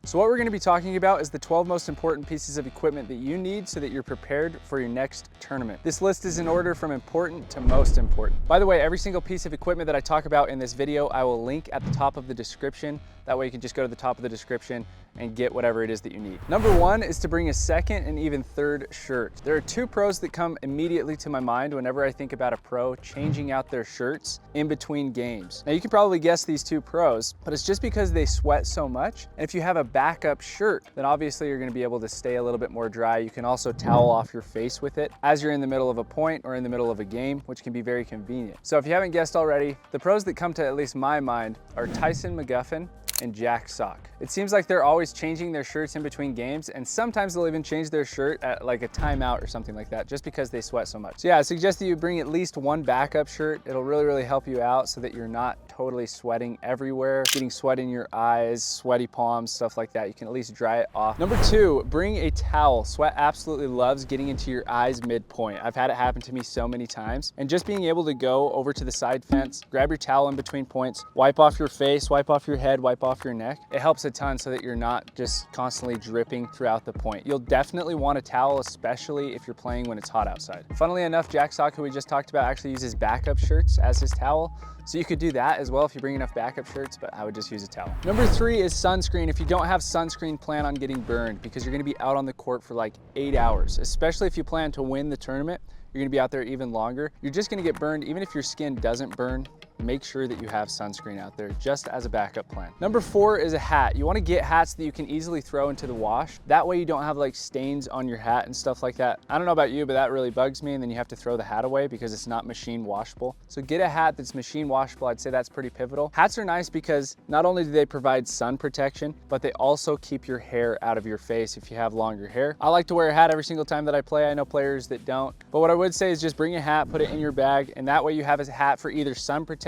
So what we're going to be talking about is the 12 most important pieces of equipment that you need so that you're prepared for your next tournament. This list is in order from important to most important. By the way, every single piece of equipment that I talk about in this video, I will link at the top of the description. That way you can just go to the top of the description and get whatever it is that you need. Number one is to bring a second and even third shirt. There are two pros that come immediately to my mind whenever I think about a pro changing out their shirts in between games. Now you can probably guess these two pros, but it's just because they sweat so much. And if you have a backup shirt, then obviously you're gonna be able to stay a little bit more dry. You can also towel off your face with it as you're in the middle of a point or in the middle of a game, which can be very convenient. So if you haven't guessed already, the pros that come to at least my mind are Tyson McGuffin and Jack Sock. It seems like they're always changing their shirts in between games, and sometimes they'll even change their shirt at like a timeout or something like that, just because they sweat so much. So yeah, I suggest that you bring at least one backup shirt. It'll really help you out so that you're not totally sweating everywhere, getting sweat in your eyes, sweaty palms, stuff like that. You can at least dry it off. Number two, bring a towel. Sweat absolutely loves getting into your eyes midpoint. I've had it happen to me so many times, and just being able to go over to the side fence, grab your towel in between points, wipe off your face, wipe off your head, wipe off your neck. It helps a ton so that you're not just constantly dripping throughout the point. You'll definitely want a towel, especially if you're playing when it's hot outside. Funnily enough, Jack Sock, who we just talked about, actually uses backup shirts as his towel. So you could do that as well if you bring enough backup shirts, but I would just use a towel. Number three is sunscreen. If you don't have sunscreen, plan on getting burned because you're gonna be out on the court for like 8 hours, especially if you plan to win the tournament. You're gonna be out there even longer. You're just gonna get burned. Even if your skin doesn't burn, make sure that you have sunscreen out there just as a backup plan. Number four is a hat. You wanna get hats that you can easily throw into the wash. That way you don't have like stains on your hat and stuff like that. I don't know about you, but that really bugs me, and then you have to throw the hat away because it's not machine washable. So get a hat that's machine washable. I'd say that's pretty pivotal. Hats are nice because not only do they provide sun protection, but they also keep your hair out of your face if you have longer hair. I like to wear a hat every single time that I play. I know players that don't, but what I would say is just bring a hat, put it in your bag, and that way you have a hat for either sun protection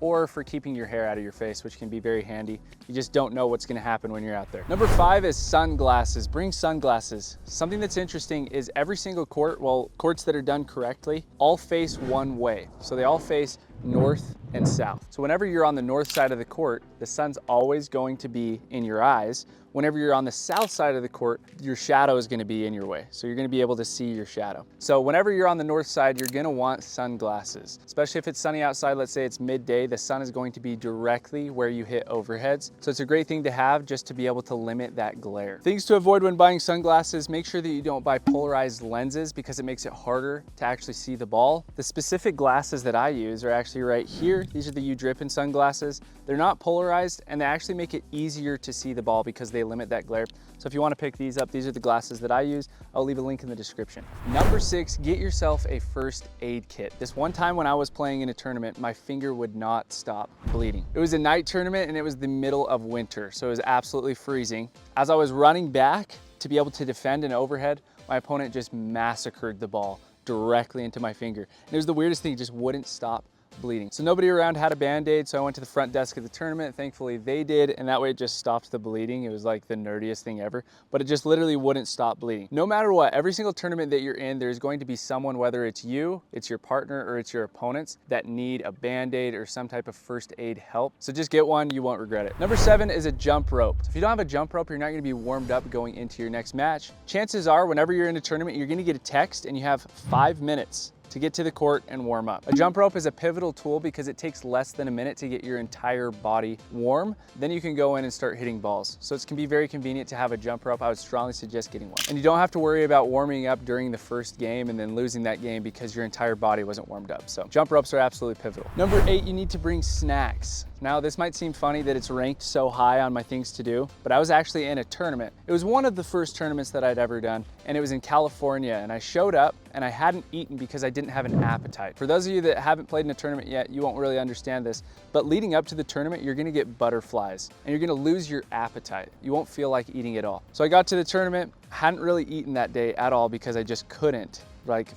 or for keeping your hair out of your face, which can be very handy. You just don't know what's gonna happen when you're out there. Number five is sunglasses. Bring sunglasses. Something that's interesting is every single court, well, courts that are done correctly, all face one way. So they all face north and south. So whenever you're on the north side of the court, the sun's always going to be in your eyes. Whenever you're on the south side of the court, your shadow is gonna be in your way. So you're gonna be able to see your shadow. So whenever you're on the north side, you're gonna want sunglasses. Especially if it's sunny outside, let's say it's midday, the sun is going to be directly where you hit overheads. So it's a great thing to have just to be able to limit that glare. Things to avoid when buying sunglasses: make sure that you don't buy polarized lenses because it makes it harder to actually see the ball. The specific glasses that I use are actually right here. These are the U-Drippin sunglasses. They're not polarized, and they actually make it easier to see the ball because they limit that glare. So if you want to pick these up, these are the glasses that I use. I'll leave a link in the description. Number six, get yourself a first aid kit. This one time when I was playing in a tournament, my finger would not stop bleeding. It was a night tournament and it was the middle of winter, so it was absolutely freezing. As I was running back to be able to defend an overhead, my opponent just massacred the ball directly into my finger. And it was the weirdest thing, it just wouldn't stop bleeding. So nobody around had a band-aid, so I went to the front desk of the tournament. Thankfully they did, and that way it just stopped the bleeding. It was like the nerdiest thing ever, but it just literally wouldn't stop bleeding. No matter what, every single tournament that you're in, there's going to be someone, whether it's you, it's your partner, or it's your opponents, that need a band-aid or some type of first aid help. So just get one, you won't regret it. Number seven is a jump rope. So if you don't have a jump rope, you're not gonna be warmed up going into your next match. Chances are, whenever you're in a tournament, you're gonna get a text and you have 5 minutes to get to the court and warm up. A jump rope is a pivotal tool because it takes less than a minute to get your entire body warm. Then you can go in and start hitting balls. So it can be very convenient to have a jump rope. I would strongly suggest getting one. And you don't have to worry about warming up during the first game and then losing that game because your entire body wasn't warmed up. So jump ropes are absolutely pivotal. Number eight, you need to bring snacks. Now, this might seem funny that it's ranked so high on my things to do, but I was actually in a tournament. It was one of the first tournaments that I'd ever done, and it was in California, and I showed up and I hadn't eaten because I didn't have an appetite. For those of you that haven't played in a tournament yet, you won't really understand this, but leading up to the tournament, you're gonna get butterflies and you're gonna lose your appetite. You won't feel like eating at all. So I got to the tournament, hadn't really eaten that day at all because I just couldn't.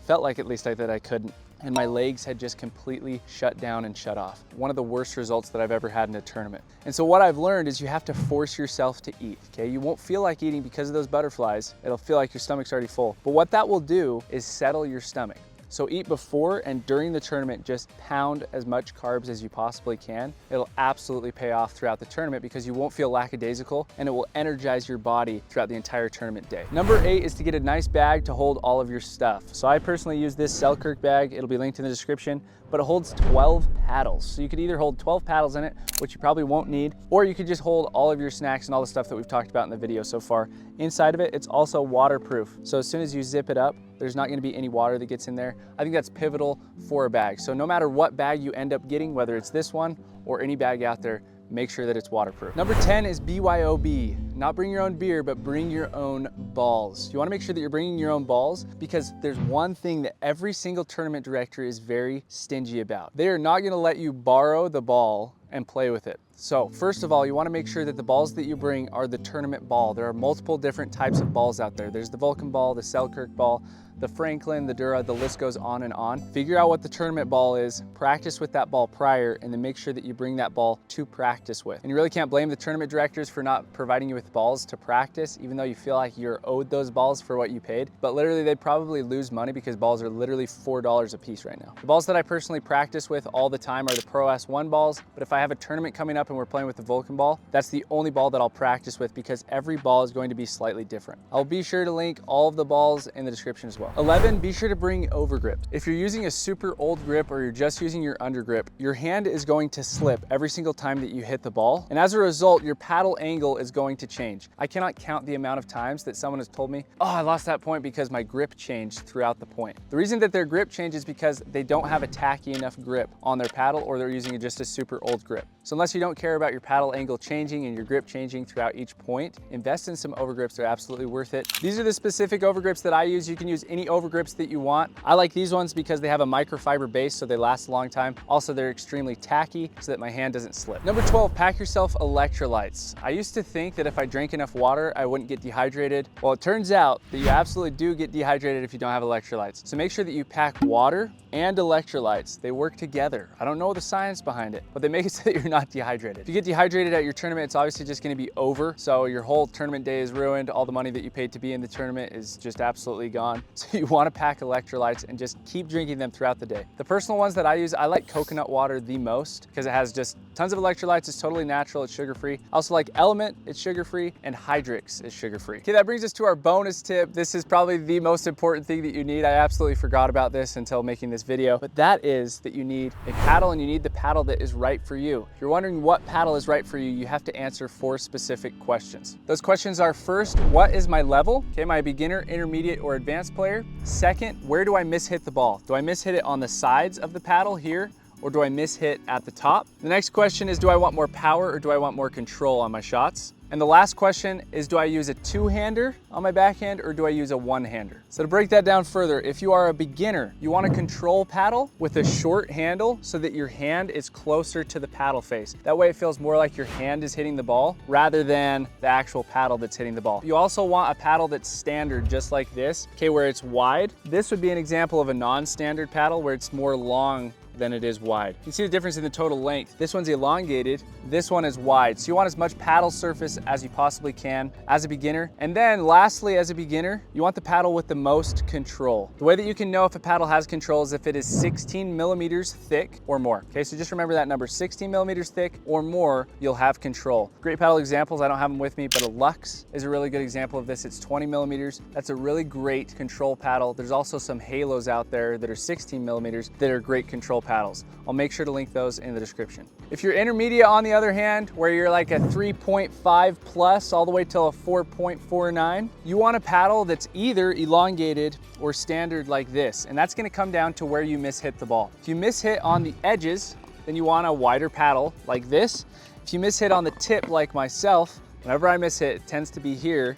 Felt like at least that I couldn't. And my legs had just completely shut down and shut off. One of the worst results that I've ever had in a tournament. And so what I've learned is you have to force yourself to eat, okay? You won't feel like eating because of those butterflies. It'll feel like your stomach's already full. But what that will do is settle your stomach. So eat before and during the tournament, just pound as much carbs as you possibly can. It'll absolutely pay off throughout the tournament because you won't feel lackadaisical and it will energize your body throughout the entire tournament day. Number 8 is to get a nice bag to hold all of your stuff. So I personally use this Selkirk bag. It'll be linked in the description, but it holds 12 paddles. So you could either hold 12 paddles in it, which you probably won't need, or you could just hold all of your snacks and all the stuff that we've talked about in the video so far. Inside of it, it's also waterproof. So as soon as you zip it up, there's not gonna be any water that gets in there. I think that's pivotal for a bag. So no matter what bag you end up getting, whether it's this one or any bag out there, make sure that it's waterproof. Number 10 is BYOB. Not bring your own beer, but bring your own balls. You wanna make sure that you're bringing your own balls because there's one thing that every single tournament director is very stingy about. They are not gonna let you borrow the ball and play with it. So first of all, you wanna make sure that the balls that you bring are the tournament ball. There are multiple different types of balls out there. There's the Vulcan ball, the Selkirk ball, the Franklin, the Dura, the list goes on and on. Figure out what the tournament ball is, practice with that ball prior, and then make sure that you bring that ball to practice with. And you really can't blame the tournament directors for not providing you with balls to practice, even though you feel like you're owed those balls for what you paid. But literally they'd probably lose money because balls are literally $4 a piece right now. The balls that I personally practice with all the time are the Pro S1 balls, but if I have a tournament coming up and we're playing with the Vulcan ball, that's the only ball that I'll practice with because every ball is going to be slightly different. I'll be sure to link all of the balls in the description as well. 11, be sure to bring Overgrip. If you're using a super old grip or you're just using your undergrip, your hand is going to slip every single time that you hit the ball. And as a result, your paddle angle is going to change. I cannot count the amount of times that someone has told me, oh, I lost that point because my grip changed throughout the point. The reason that their grip changes is because they don't have a tacky enough grip on their paddle or they're using just a super old grip. So unless you don't care about your paddle angle changing and your grip changing throughout each point, invest in some overgrips. They're absolutely worth it. These are the specific overgrips that I use. You can use any overgrips that you want. I like these ones because they have a microfiber base so they last a long time. Also, they're extremely tacky so that my hand doesn't slip. Number 12, pack yourself electrolytes. I used to think that if I drank enough water, I wouldn't get dehydrated. Well, it turns out that you absolutely do get dehydrated if you don't have electrolytes. So make sure that you pack water and electrolytes. They work together. I don't know the science behind it, but they make it so that you're not dehydrated. If you get dehydrated at your tournament, it's obviously just gonna be over. So your whole tournament day is ruined. All the money that you paid to be in the tournament is just absolutely gone. So you wanna pack electrolytes and just keep drinking them throughout the day. The personal ones that I use, I like coconut water the most because it has just tons of electrolytes. It's totally natural, it's sugar-free. I also like Element, it's sugar-free, and Hydrix is sugar-free. Okay, that brings us to our bonus tip. This is probably the most important thing that you need. I absolutely forgot about this until making this video, but that is that you need a paddle and you need the paddle that is right for you. If you're wondering what paddle is right for you, you have to answer 4 specific questions. Those questions are: first, what is my level? Okay, am I a beginner, intermediate, or advanced player? Second, where do I mishit the ball? Do I mishit it on the sides of the paddle here, or do I mishit at the top? The next question is, do I want more power or do I want more control on my shots? And the last question is, do I use a two-hander on my backhand or do I use a one-hander? So to break that down further, if you are a beginner, you want a control paddle with a short handle so that your hand is closer to the paddle face. That way it feels more like your hand is hitting the ball rather than the actual paddle that's hitting the ball. You also want a paddle that's standard, just like this, okay, where it's wide. This would be an example of a non-standard paddle where it's more long than it is wide. You can see the difference in the total length. This one's elongated, this one is wide. So you want as much paddle surface as you possibly can as a beginner. And then lastly, as a beginner, you want the paddle with the most control. The way that you can know if a paddle has control is if it is 16 millimeters thick or more. Okay, so just remember that number, 16 millimeters thick or more, you'll have control. Great paddle examples, I don't have them with me, but a Lux is a really good example of this. It's 20 millimeters. That's a really great control paddle. There's also some Halos out there that are 16 millimeters that are great control paddles. I'll make sure to link those in the description. If you're intermediate, on the other hand, where you're like a 3.5 plus all the way till a 4.49, you want a paddle that's either elongated or standard like this. And that's gonna come down to where you mishit the ball. If you mishit on the edges, then you want a wider paddle like this. If you mishit on the tip like myself, whenever I mishit, it tends to be here,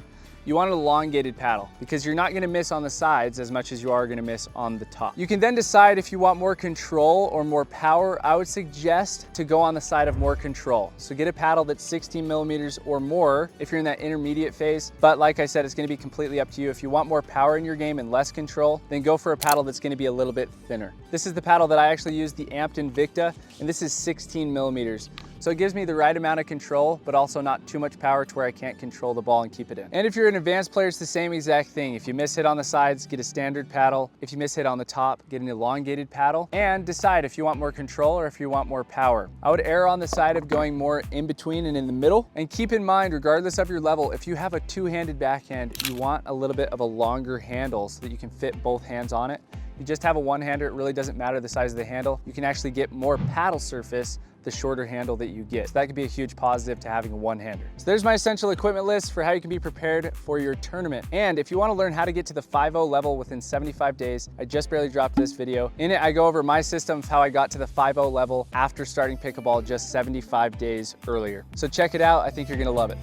you want an elongated paddle because you're not gonna miss on the sides as much as you are gonna miss on the top. You can then decide if you want more control or more power. I would suggest to go on the side of more control. So get a paddle that's 16 millimeters or more if you're in that intermediate phase. But like I said, it's gonna be completely up to you. If you want more power in your game and less control, then go for a paddle that's gonna be a little bit thinner. This is the paddle that I actually use, the Amped Invicta, and this is 16 millimeters. So it gives me the right amount of control, but also not too much power to where I can't control the ball and keep it in. And if you're an advanced player, it's the same exact thing. If you miss hit on the sides, get a standard paddle. If you miss hit on the top, get an elongated paddle, and decide if you want more control or if you want more power. I would err on the side of going more in between and in the middle. And keep in mind, regardless of your level, if you have a two-handed backhand, you want a little bit of a longer handle so that you can fit both hands on it. If you just have a one-hander, it really doesn't matter the size of the handle. You can actually get more paddle surface the shorter handle that you get. So that could be a huge positive to having a one-hander. So there's my essential equipment list for how you can be prepared for your tournament. And if you want to learn how to get to the 5-0 level within 75 days, I just barely dropped this video. In it, I go over my system of how I got to the 5-0 level after starting pickleball just 75 days earlier. So check it out. I think you're gonna love it.